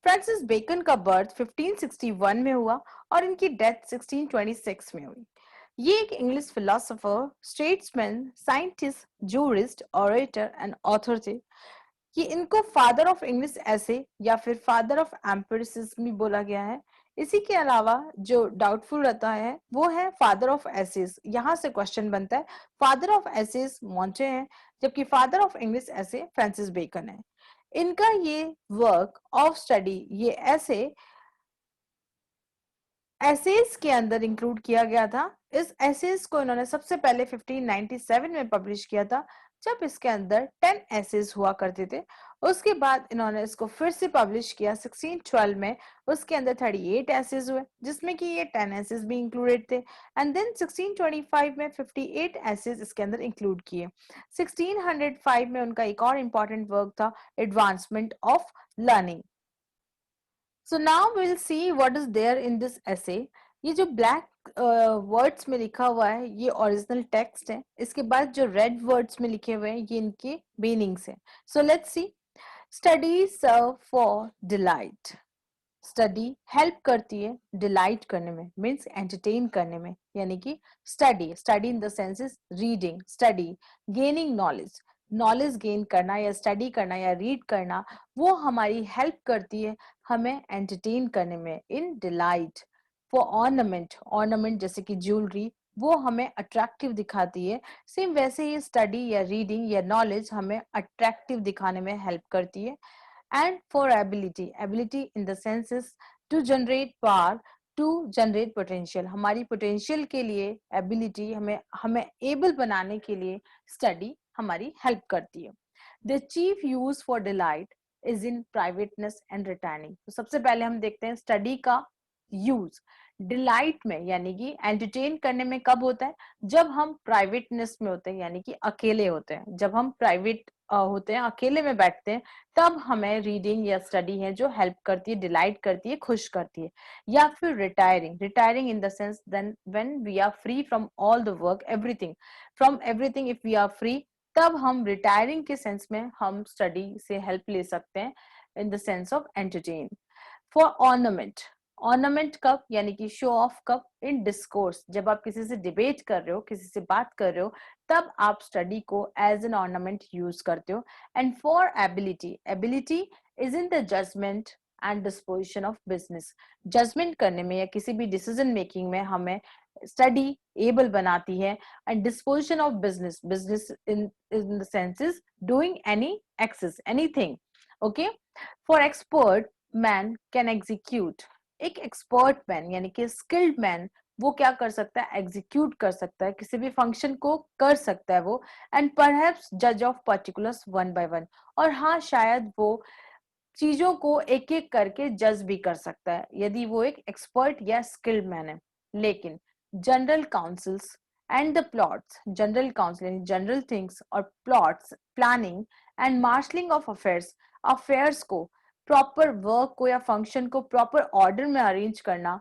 Francis bacon का birth 1561 में हुआ और इनकी डेथ 1626 में हुई। ये एक English philosopher, statesman, scientist, jurist, orator and author थे। कि इनको फादर ऑफ इंग्लिश ऐसे या फिर फादर ऑफ एम्पिरिसिज्म भी बोला गया है। इसी के अलावा जो डाउटफुल रहता है वो है फादर ऑफ एसेस। यहाँ से क्वेश्चन बनता है, फादर ऑफ एसेस मॉन्टे हैं, जबकि फादर ऑफ इंग्लिश ऐसे फ्रांसिस बेकन है। इनका ये वर्क ऑफ स्टडी, ये ऐसे एसेस के अंदर इंक्लूड किया गया था। इस एसेस को इन्होंने सबसे पहले 1597 में पब्लिश किया था, जब इसके अंदर 10 एसेस हुआ करते थे। उसके बाद इन्होंने इसको फिर से पब्लिश किया 1612 में। उसके अंदर 38 एसेस हुए, जिसमें कि ये 10 एसेस भी इंक्लूडेड थे। एंड देन 1625 में 58 एसेस इसके अंदर इंक्लूड किए। 1605 में उनका एक और इंपॉर्टेंट वर्क था, advancement of learning. So now we'll see what is there in this essay. ये जो ब्लैक वर्ड्स में लिखा हुआ है ये ओरिजिनल टेक्स्ट है। इसके बाद जो रेड वर्ड्स में लिखे हुए हैं ये इनके मीनिंग्स हैं। So let's see. Study serve for delight. Study help करती है डिलाइट करने में, मीन्स एंटरटेन करने में। यानी कि study, study in the sense is reading, study, gaining knowledge, knowledge gain करना या स्टडी करना या रीड करना, वो हमारी हेल्प करती है हमें एंटरटेन करने में in delight. For ornament, ornament जैसे कि ज्वेलरी, वो हमें अट्रैक्टिव दिखाती है। सेम वैसे ही स्टडी या रीडिंग या नॉलेज हमें अट्रैक्टिव दिखाने में हेल्प करती है। And for ability, ability in the sense is to generate power, to generate potential। हमारी potential के लिए ability, हमें able बनाने के लिए study हमारी help करती है। The chief use for delight is in privateness and retaining। तो सबसे पहले हम देखते हैं study का यूज डिलाइट में, यानी कि एंटरटेन करने में कब होता है, जब हम प्राइवेटनेस में होते हैं, यानी कि अकेले होते हैं। जब हम प्राइवेट होते हैं, अकेले में बैठते हैं, तब हमें रीडिंग या स्टडी है जो हेल्प करती है, डिलाइट करती है, खुश करती है। या फिर retiring, retiring in the sense then when we are free from all the work, everything, from everything if we are free, तब हम रिटायरिंग के सेंस में हम स्टडी से हेल्प ले सकते हैं इन the sense of entertain. For ornament, ornament कब, यानी कि शो ऑफ कब, इन डिस्कोर्स, जब आप किसी से डिबेट कर रहे हो, किसी से बात कर रहे हो, तब आप स्टडी को एज एन ऑर्नामेंट यूज करते हो। And for ability, ability is in the judgement and disposition of business, judgement करने में या किसी भी डिसीजन मेकिंग में हमें स्टडी एबल बनाती है। And disposition of business, business in the sense is doing any access anything, okay. For expert man can execute, एक एक्सपर्ट मैन यानी कि स्किल्ड मैन, वो क्या कर सकता है, एग्जीक्यूट कर सकता है, किसी भी फंक्शन को कर सकता है वो। एंड परहैप्स जज of particulars one by one, और हाँ शायद वो चीजों को एक एक करके जज भी कर सकता है यदि वो एक एक्सपर्ट या स्किल्ड मैन है। लेकिन general counsels and the plots, general counsel general things, और plots planning and marshalling of affairs, affairs को, प्रॉपर वर्क को या फंक्शन को प्रॉपर ऑर्डर में अरेंज करना,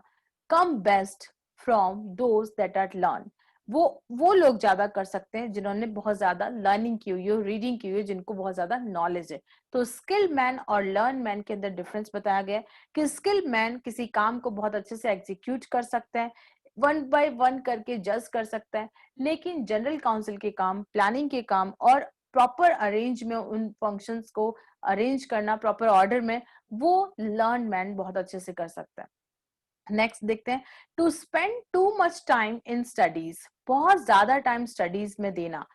come best from those that are learn, वो लोग ज्यादा कर सकते हैं जिन्होंने बहुत ज्यादा लर्निंग की हुई है, रीडिंग की हुई है, जिनको बहुत ज्यादा नॉलेज है। तो स्किल्ड मैन और लर्न मैन के अंदर डिफरेंस बताया गया है कि स्किल्ड मैन किसी काम को बहुत अच्छे से एग्जीक्यूट कर सकता है, वन बाय वन करके जज कर सकता है। लेकिन जनरल काउंसिल के काम, प्लानिंग के काम और प्रॉपर अरेंज में उन फंक्शंस को अरेंज करना प्रॉपर ऑर्डर में, वो लर्न मैन बहुत अच्छे से कर सकता है। नेक्स्ट देखते हैं, to spend too much time in studies, बहुत ज्यादा टाइम स्टडीज में देना,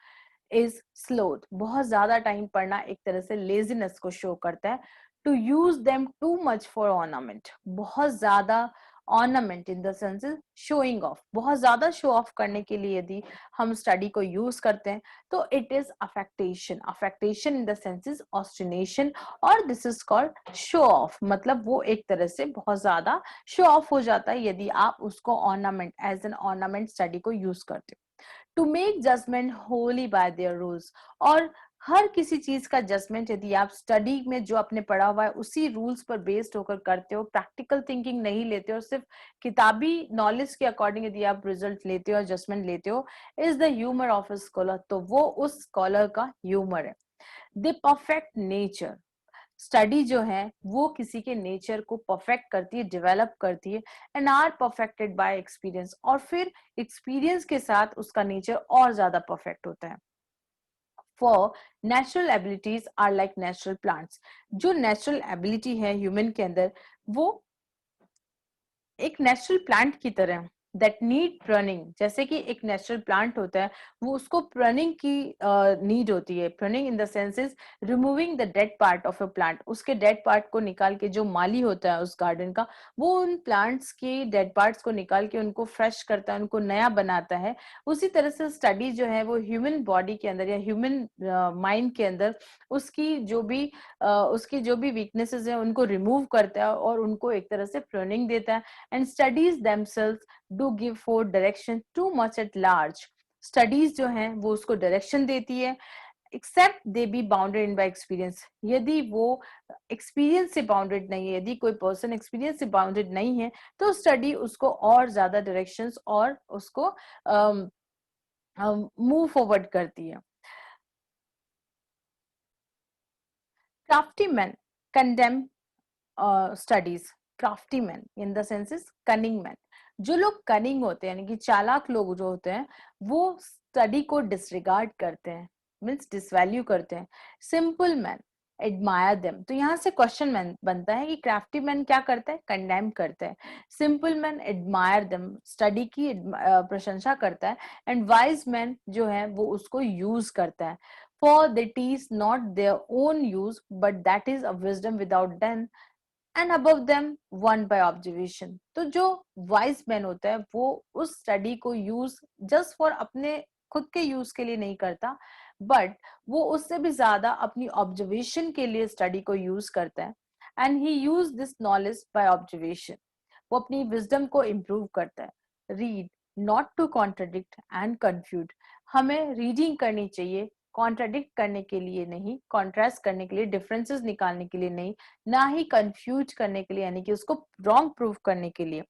इज स्लोथ, बहुत ज्यादा टाइम पढ़ना एक तरह से लेजीनेस को शो करता है। To use them too much for ornament, बहुत ज्यादा ornament in the sense showing off, बहुत ज्यादा शो ऑफ करने के लिए यदि हम स्टडी को यूज करते हैं तो it is affectation, affectation in the sense is ostentation, और this is called show off, मतलब वो एक तरह से बहुत ज्यादा शो ऑफ हो जाता है यदि आप उसको ornament as an ornament study को यूज करते हो। To make judgement wholly by their rules, और हर किसी चीज का जजमेंट यदि आप स्टडी में जो आपने पढ़ा हुआ है उसी रूल्स पर बेस्ड होकर करते हो, प्रैक्टिकल थिंकिंग नहीं लेते हो, सिर्फ किताबी नॉलेज के अकॉर्डिंग यदि आप रिजल्ट लेते हो और जजमेंट लेते हो, is the humour of a scholar, तो वो उस स्कॉलर का ह्यूमर है। द परफेक्ट नेचर, स्टडी जो है वो किसी के नेचर को परफेक्ट करती है, डेवलप करती है, and are perfected by experience, और फिर एक्सपीरियंस के साथ उसका नेचर और ज्यादा परफेक्ट होता है। For natural abilities are like natural plants. जो नेचुरल एबिलिटी है ह्यूमन के अंदर, वो एक नेचुरल प्लांट की तरह दैट नीड प्रनिंग। जैसे कि एक नेचुरल प्लांट होता है, वो उसको प्रनिंग की नीड होती है। Pruning in the sense is removing the dead part of a plant. उसके डेड पार्ट को निकाल के, जो माली होता है उस गार्डन का, वो उन प्लांट्स के डेड पार्ट्स को निकाल के उनको फ्रेश करता है, उनको नया बनाता है। उसी तरह से स्टडी जो है वो ह्यूमन बॉडी के अंदर या ह्यूमन माइंड के अंदर उसकी जो भी वीकनेसेस है उनको रिमूव करता है और उनको एक तरह से प्रनिंग देता है। And studies themselves do give for direction too much at large. Studies जो हैं वो उसको direction देती है, except they be bounded in by experience. यदि वो experience से bounded नहीं है, यदि कोई person experience से bounded नहीं है, तो study उसको और ज्यादा directions और उसको move forward करती है। Crafty men condemn studies. Crafty man in the sense is cunning man. जो लोग कनिंग होते हैं, यानी कि चालाक लोग जो होते हैं, वो स्टडी को डिसरिगार्ड करते हैं, मीन्स डिसवैल्यू करते हैं। Simple man admire them. तो यहाँ से क्वेश्चन मैन बनता है कि क्राफ्टी मैन क्या करता है, कंडेम करता है। Simple man admire them, study की प्रशंसा करता है। एंड वाइज मैन जो है वो उसको यूज करता है। For they teach not their own use but that is a wisdom without then, and above them one by observation. तो जो वाइज मैन होता है वो उस स्टडी को यूज जस्ट फॉर अपने खुद के यूज के लिए नहीं करता, बट वो उससे भी ज्यादा अपनी ऑब्जर्वेशन के लिए स्टडी को यूज करता है। And he use this knowledge by observation. वो अपनी विजडम को इम्प्रूव करता है। Read not to contradict and confuse. हमें रीडिंग करनी चाहिए, कॉन्ट्रडिक्ट करने के लिए नहीं, कॉन्ट्रास्ट करने के लिए, डिफरेंसेस निकालने के लिए नहीं, ना ही कंफ्यूज करने के लिए, यानी कि उसको रॉन्ग प्रूव करने के लिए।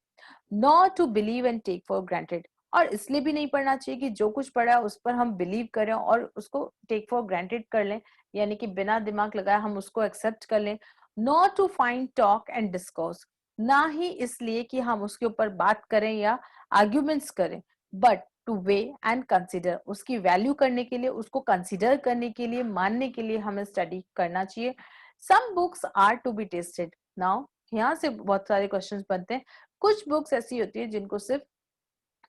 Not to believe and take for granted. और इसलिए भी नहीं पढ़ना चाहिए कि जो कुछ पढ़ा है उस पर हम बिलीव करें और उसको टेक फॉर ग्रांटेड कर लें, यानी कि बिना दिमाग लगाए हम उसको एक्सेप्ट कर लें। Not to find talk and discourse. ना ही इसलिए कि हम उसके ऊपर बात करें या आर्ग्यूमेंट्स करें, but two way and consider. उसकी वैल्यू करने के लिए, उसको कंसिडर करने के लिए, मानने के लिए हमें स्टडी करना चाहिए। Some books are to be tasted. Now यहाँ से बहुत सारे क्वेश्चंस बनते हैं। कुछ बुक्स ऐसी होती है जिनको सिर्फ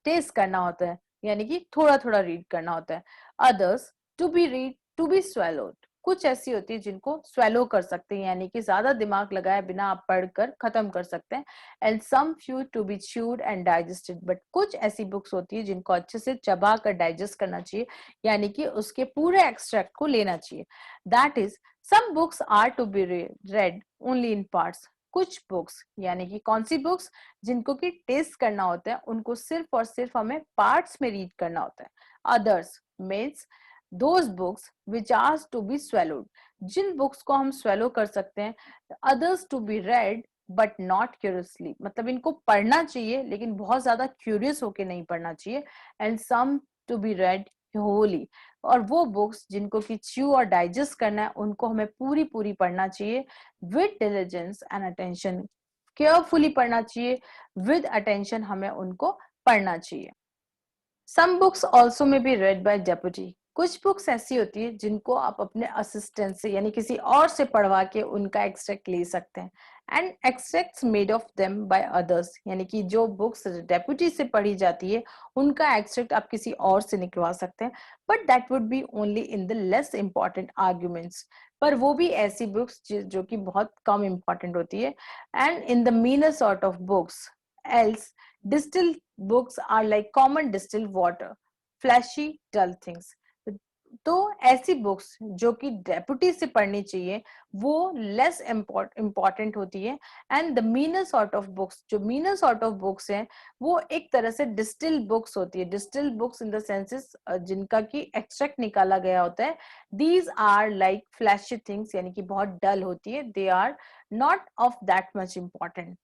टेस्ट करना होता है, यानी कि थोड़ा थोड़ा रीड करना होता है। Others to be read to be swallowed. कुछ ऐसी होती है जिनको स्वेलो कर सकते हैं, यानी कि ज्यादा दिमाग लगाए बिना आप पढ़कर खत्म कर सकते हैं। And some few to be chewed and digested. But कुछ ऐसी बुक्स होती है जिनको अच्छे से चबा कर डाइजेस्ट करना चाहिए, यानी कि उसके पूरे एक्सट्रैक्ट को लेना चाहिए। That is some books are to be read only in parts. कुछ बुक्स, यानी कि कौन सी बुक्स, जिनको कि टेस्ट करना होता है, उनको सिर्फ और सिर्फ हमें पार्ट्स में रीड करना होता है। Others means those books which are to be swallowed. जिन बुक्स को हम स्वेलो कर सकते हैं। Others to be read but not curiously. मतलब इनको पढ़ना चाहिए लेकिन बहुत ज्यादा क्यूरियस होके नहीं पढ़ना चाहिए। And some to be read wholly. और वो बुक्स जिनको कि च्यू और डाइजेस्ट करना है, उनको हमें पूरी पूरी पढ़ना चाहिए with diligence and attention. Carefully पढ़ना चाहिए, विद अटेंशन हमें उनको पढ़ना चाहिए। सम बुक्स ऑल्सो में बी रेड बाय डेप्यूटी। कुछ बुक्स ऐसी होती है जिनको आप अपने असिस्टेंट से, यानी किसी और से पढ़वा के उनका एक्सट्रैक्ट ले सकते हैं। And extracts made of them by others, यानी कि जो बुक्स डेप्यूटी से पढ़ी जाती है उनका एक्सट्रैक्ट आप किसी और से निकलवा सकते हैं, but that would be only in the less important arguments. पर वो भी ऐसी बुक्स जो कि बहुत कम इंपॉर्टेंट होती है। And in the meaner sort of books else distilled books are like common distilled water, flashy dull things। तो ऐसी बुक्स जो कि डेप्यूटी से पढ़नी चाहिए वो लेस इम्पोर्टेंट होती है। And the meaner sort of books, जो मीनर सॉर्ट ऑफ बुक्स हैं, वो एक तरह से डिस्टिल्ड बुक्स होती है। Distilled books in the senses जिनका की एक्सट्रैक्ट निकाला गया होता है। These are like flashy things, यानी कि बहुत डल होती है। They are not of that much important.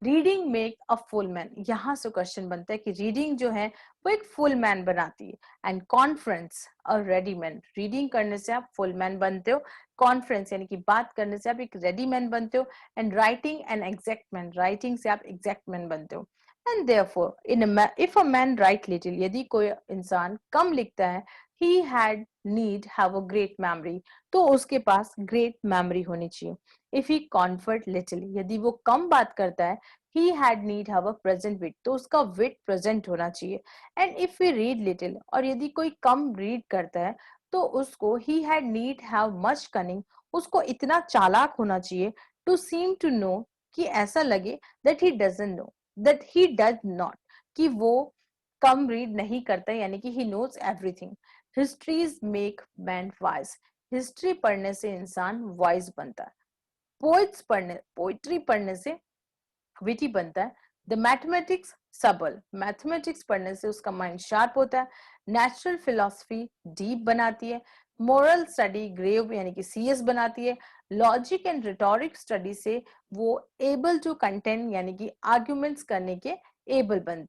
Reading make a full man, यहाँ से क्वेश्चन बनता है कि रीडिंग जो है वो एक फुल मैन बनाती है। And conference a ready man, reading करने से आप फुल मैन बनते हो, कॉन्फ्रेंस यानी कि बात करने से आप एक रेडी मैन बनते हो, and writing an exact man, writing से आप एग्जैक्ट मैन बनते हो। And therefore if a man right little, यदि कोई इंसान कम लिखता है, he had need have a great memory, तो उसके पास ग्रेट मेमोरी होनी चाहिए। इफ ही कॉन्फर्ट लिटिल, यदि वो कम बात करता है, he had need have a present wit, तो उसका wit present होना चाहिए। and if we read little, और यदि कोई कम read करता है, तो उसको he had need have much cunning, उसको इतना चालाक होना चाहिए to seem to know, कि ऐसा लगे that he doesn't know, that he does not, कि वो कम read नहीं करता यानी कि he knows everything। histories make man wise, history पढ़ने से इंसान वाइज बनता है। पोइट्री पढ़ने से विटी बनता है। द मैथमेटिक्स सबल, मैथमेटिक्स पढ़ने से उसका माइंड शार्प होता है। नेचुरल फिलोसफी डीप बनाती है। मोरल स्टडी ग्रेव यानी कि सीरियस बनाती है। लॉजिक एंड रिटोरिक स्टडी से वो एबल टू कंटेंट यानी कि आर्ग्यूमेंट्स करने के एबल बनता है।